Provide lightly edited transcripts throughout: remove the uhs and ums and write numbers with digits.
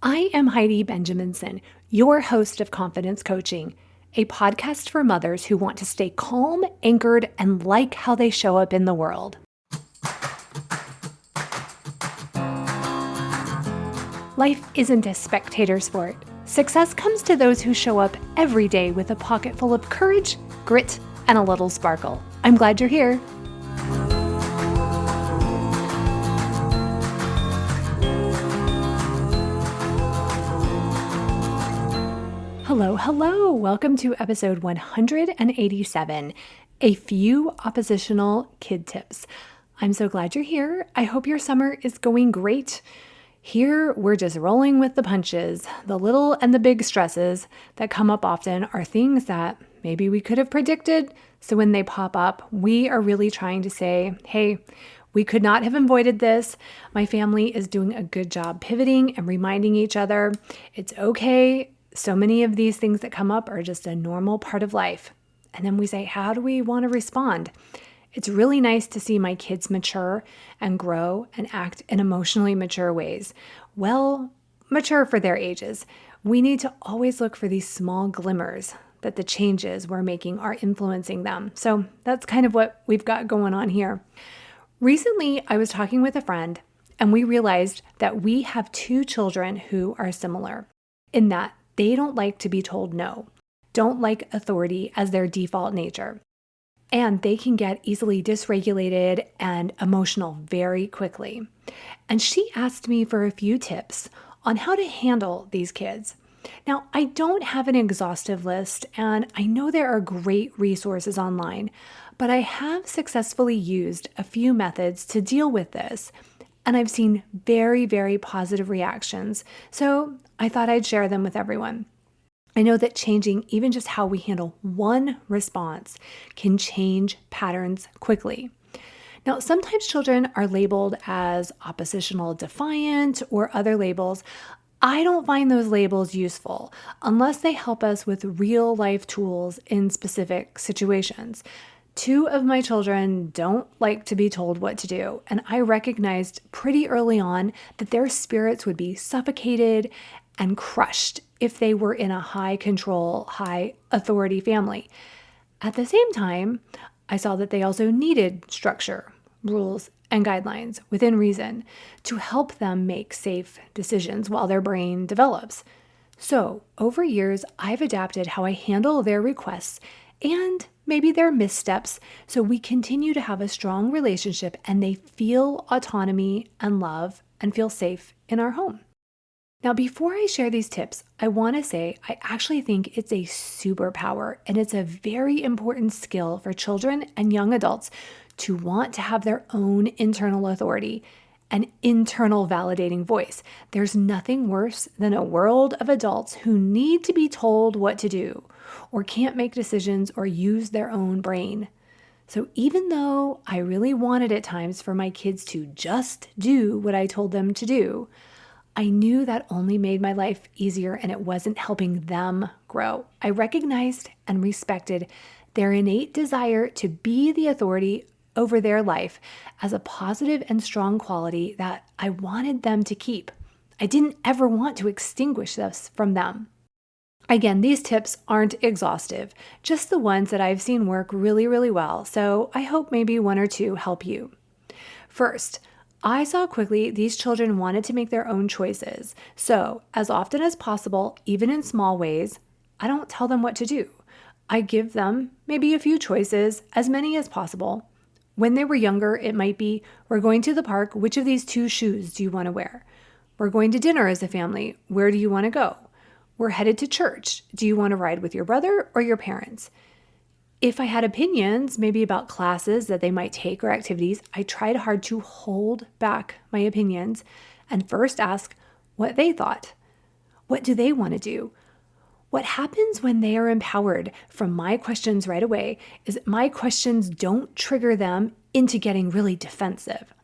I am Heidi Benjaminson, your host of Confidence Coaching, a podcast for mothers who want to stay calm, anchored, and like how they show up in the world. Life isn't a spectator sport. Success comes to those who show up every day with a pocket full of courage, grit, and a little sparkle. I'm glad you're here. Hello. Welcome to episode 187, A Few Oppositional Kid Tips. I'm so glad you're here. I hope your summer is going great. Here, we're just rolling with the punches. The little and the big stresses that come up often are things that maybe we could have predicted. So when they pop up, we are really trying to say, hey, we could not have avoided this. My family is doing a good job pivoting and reminding each other it's okay. So many of these things that come up are just a normal part of life. And then we say, how do we want to respond? It's really nice to see my kids mature and grow and act in emotionally mature ways. Well, mature for their ages. We need to always look for these small glimmers that the changes we're making are influencing them. So that's kind of what we've got going on here. Recently, I was talking with a friend and we realized that we have two children who are similar in that they don't like to be told no, don't like authority as their default nature. And they can get easily dysregulated and emotional very quickly. And she asked me for a few tips on how to handle these kids. Now, I don't have an exhaustive list, and I know there are great resources online, but I have successfully used a few methods to deal with this. And I've seen very, very positive reactions. So I thought I'd share them with everyone. I know that changing even just how we handle one response can change patterns quickly. Now, sometimes children are labeled as oppositional defiant or other labels. I don't find those labels useful unless they help us with real life tools in specific situations. Two of my children don't like to be told what to do, and I recognized pretty early on that their spirits would be suffocated and crushed if they were in a high control, high authority family. At the same time, I saw that they also needed structure, rules, and guidelines within reason to help them make safe decisions while their brain develops. So, over years, I've adapted how I handle their requests and maybe their missteps so we continue to have a strong relationship and they feel autonomy and love and feel safe in our home. Now, before I share these tips, I want to say I actually think it's a superpower and it's a very important skill for children and young adults to want to have their own internal authority, an internal validating voice. There's nothing worse than a world of adults who need to be told what to do or can't make decisions or use their own brain. So even though I really wanted at times for my kids to just do what I told them to do, I knew that only made my life easier and it wasn't helping them grow. I recognized and respected their innate desire to be the authority over their life as a positive and strong quality that I wanted them to keep. I didn't ever want to extinguish this from them. Again, these tips aren't exhaustive, just the ones that I've seen work really, really well. So I hope maybe one or two help you. First, I saw quickly these children wanted to make their own choices. So as often as possible, even in small ways, I don't tell them what to do. I give them maybe a few choices, as many as possible. When they were younger, it might be, we're going to the park. Which of these two shoes do you want to wear? We're going to dinner as a family. Where do you want to go? We're headed to church. Do you want to ride with your brother or your parents? If I had opinions, maybe about classes that they might take or activities, I tried hard to hold back my opinions and first ask what they thought. What do they want to do? What happens when they are empowered from my questions right away is my questions don't trigger them into getting really defensive.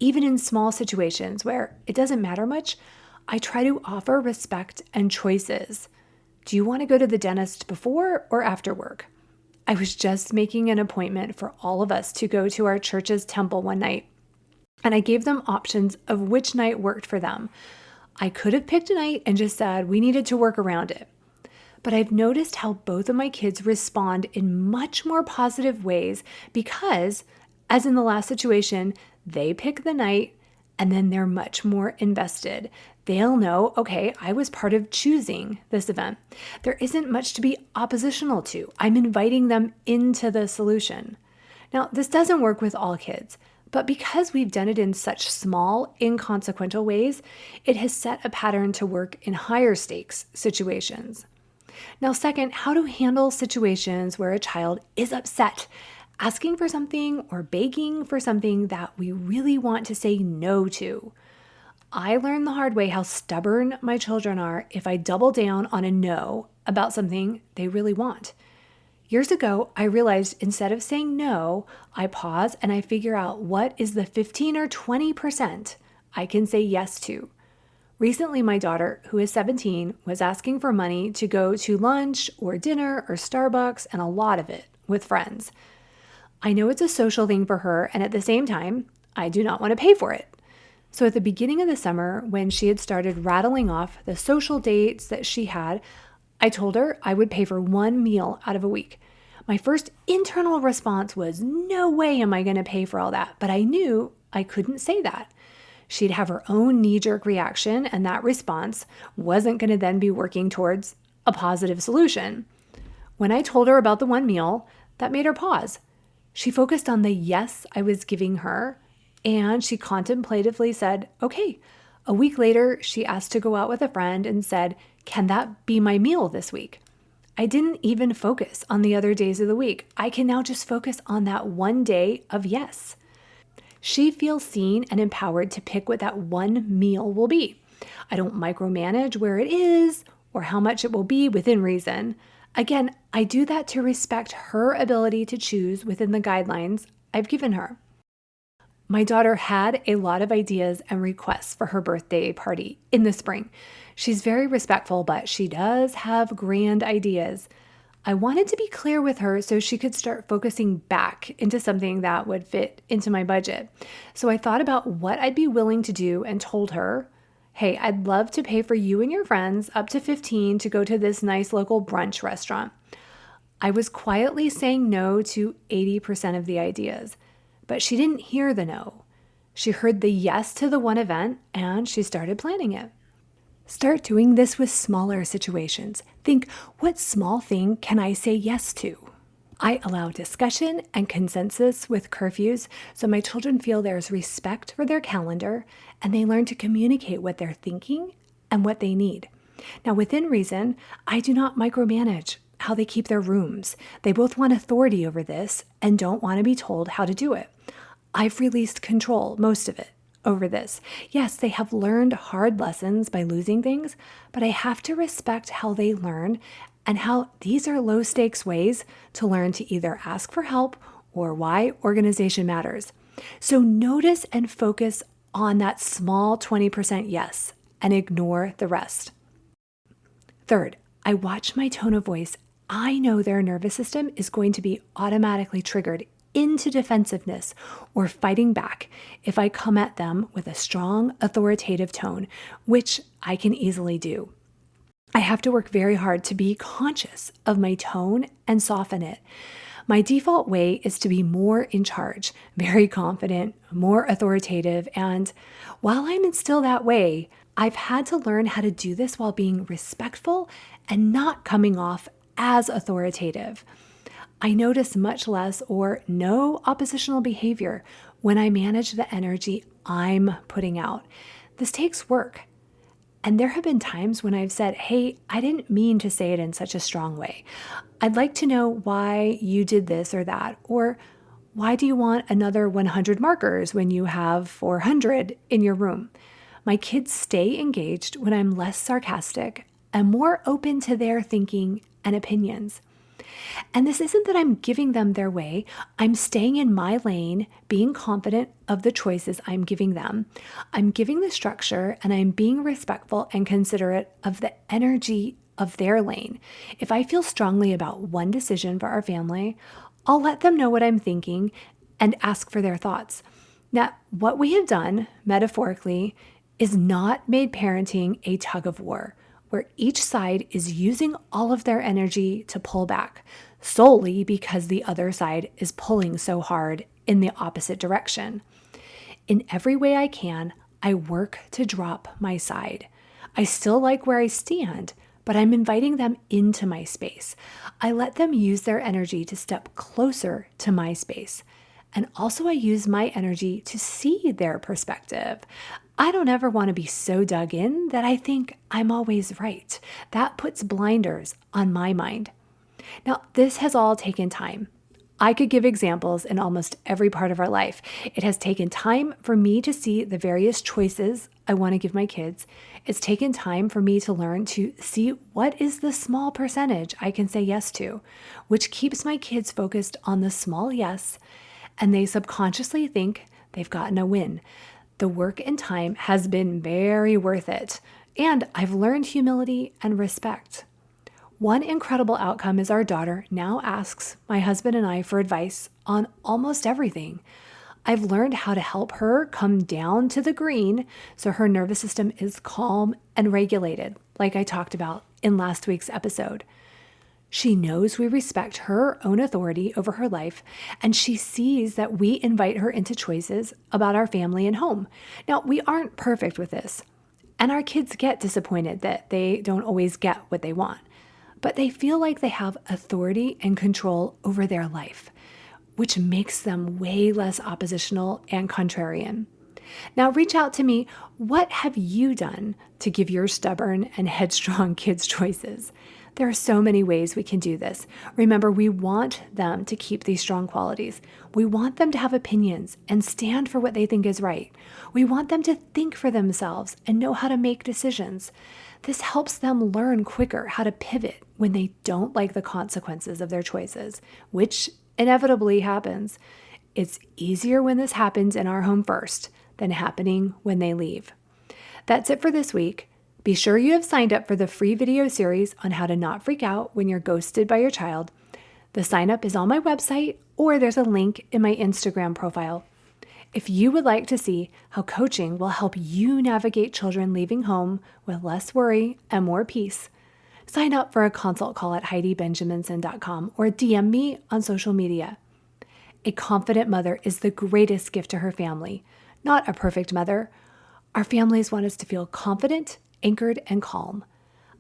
Even in small situations where it doesn't matter much, I try to offer respect and choices. Do you want to go to the dentist before or after work? I was just making an appointment for all of us to go to our church's temple one night, and I gave them options of which night worked for them. I could have picked a night and just said we needed to work around it. But I've noticed how both of my kids respond in much more positive ways because, as in the last situation, they pick the night and then they're much more invested. They'll know, okay, I was part of choosing this event. There isn't much to be oppositional to. I'm inviting them into the solution. Now, this doesn't work with all kids, but because we've done it in such small, inconsequential ways, it has set a pattern to work in higher stakes situations. Now, second, how to handle situations where a child is upset, asking for something or begging for something that we really want to say no to. I learned the hard way how stubborn my children are if I double down on a no about something they really want. Years ago, I realized instead of saying no, I pause and I figure out what is the 15 or 20% I can say yes to. Recently, my daughter, who is 17, was asking for money to go to lunch or dinner or Starbucks, and a lot of it with friends. I know it's a social thing for her, and at the same time, I do not want to pay for it. So at the beginning of the summer, when she had started rattling off the social dates that she had, I told her I would pay for one meal out of a week. My first internal response was, no way am I going to pay for all that, but I knew I couldn't say that. She'd have her own knee-jerk reaction, and that response wasn't going to then be working towards a positive solution. When I told her about the one meal, that made her pause. She focused on the yes I was giving her, and she contemplatively said, okay. A week later, she asked to go out with a friend and said, can that be my meal this week? I didn't even focus on the other days of the week. I can now just focus on that one day of yes. She feels seen and empowered to pick what that one meal will be. I don't micromanage where it is or how much it will be within reason. Again, I do that to respect her ability to choose within the guidelines I've given her. My daughter had a lot of ideas and requests for her birthday party in the spring. She's very respectful, but she does have grand ideas. I wanted to be clear with her so she could start focusing back into something that would fit into my budget. So I thought about what I'd be willing to do and told her, hey, I'd love to pay for you and your friends up to 15 to go to this nice local brunch restaurant. I was quietly saying no to 80% of the ideas, but she didn't hear the no. She heard the yes to the one event and she started planning it. Start doing this with smaller situations. Think, what small thing can I say yes to? I allow discussion and consensus with curfews so my children feel there's respect for their calendar and they learn to communicate what they're thinking and what they need. Now, within reason, I do not micromanage how they keep their rooms. They both want authority over this and don't want to be told how to do it. I've released control, most of it, over this. Yes, they have learned hard lessons by losing things, but I have to respect how they learn and how these are low stakes ways to learn to either ask for help or why organization matters. So notice and focus on that small 20% yes and ignore the rest. Third, I watch my tone of voice. I know their nervous system is going to be automatically triggered into defensiveness or fighting back if I come at them with a strong, authoritative tone, which I can easily do. I have to work very hard to be conscious of my tone and soften it. My default way is to be more in charge, very confident, more authoritative, and while I'm still that way, I've had to learn how to do this while being respectful and not coming off as authoritative. I notice much less or no oppositional behavior when I manage the energy I'm putting out. This takes work. And there have been times when I've said, hey, I didn't mean to say it in such a strong way. I'd like to know why you did this or that, or why do you want another 100 markers when you have 400 in your room? My kids stay engaged when I'm less sarcastic and more open to their thinking and opinions. And this isn't that I'm giving them their way. I'm staying in my lane, being confident of the choices I'm giving them. I'm giving the structure and I'm being respectful and considerate of the energy of their lane. If I feel strongly about one decision for our family, I'll let them know what I'm thinking and ask for their thoughts. Now, what we have done, metaphorically, is not made parenting a tug of war, where each side is using all of their energy to pull back, solely because the other side is pulling so hard in the opposite direction. In every way I can, I work to drop my side. I still like where I stand, but I'm inviting them into my space. I let them use their energy to step closer to my space. And also I use my energy to see their perspective. I don't ever want to be so dug in that I think I'm always right. That puts blinders on my mind. Now, this has all taken time. I could give examples in almost every part of our life. It has taken time for me to see the various choices I want to give my kids. It's taken time for me to learn to see what is the small percentage I can say yes to, which keeps my kids focused on the small yes, and they subconsciously think they've gotten a win. The work and time has been very worth it, and I've learned humility and respect. One incredible outcome is our daughter now asks my husband and I for advice on almost everything. I've learned how to help her come down to the green so her nervous system is calm and regulated, like I talked about in last week's episode. She knows we respect her own authority over her life, and she sees that we invite her into choices about our family and home. Now, we aren't perfect with this, and our kids get disappointed that they don't always get what they want. But they feel like they have authority and control over their life, which makes them way less oppositional and contrarian. Now reach out to me. What have you done to give your stubborn and headstrong kids choices? There are so many ways we can do this. Remember, we want them to keep these strong qualities. We want them to have opinions and stand for what they think is right. We want them to think for themselves and know how to make decisions. This helps them learn quicker how to pivot when they don't like the consequences of their choices, which inevitably happens. It's easier when this happens in our home first than happening when they leave. That's it for this week. Be sure you have signed up for the free video series on how to not freak out when you're ghosted by your child. The sign up is on my website, or there's a link in my Instagram profile. If you would like to see how coaching will help you navigate children leaving home with less worry and more peace, sign up for a consult call at HeidiBenjaminson.com or DM me on social media. A confident mother is the greatest gift to her family, not a perfect mother. Our families want us to feel confident, anchored, and calm.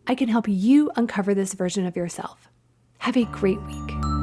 I can help you uncover this version of yourself. Have a great week.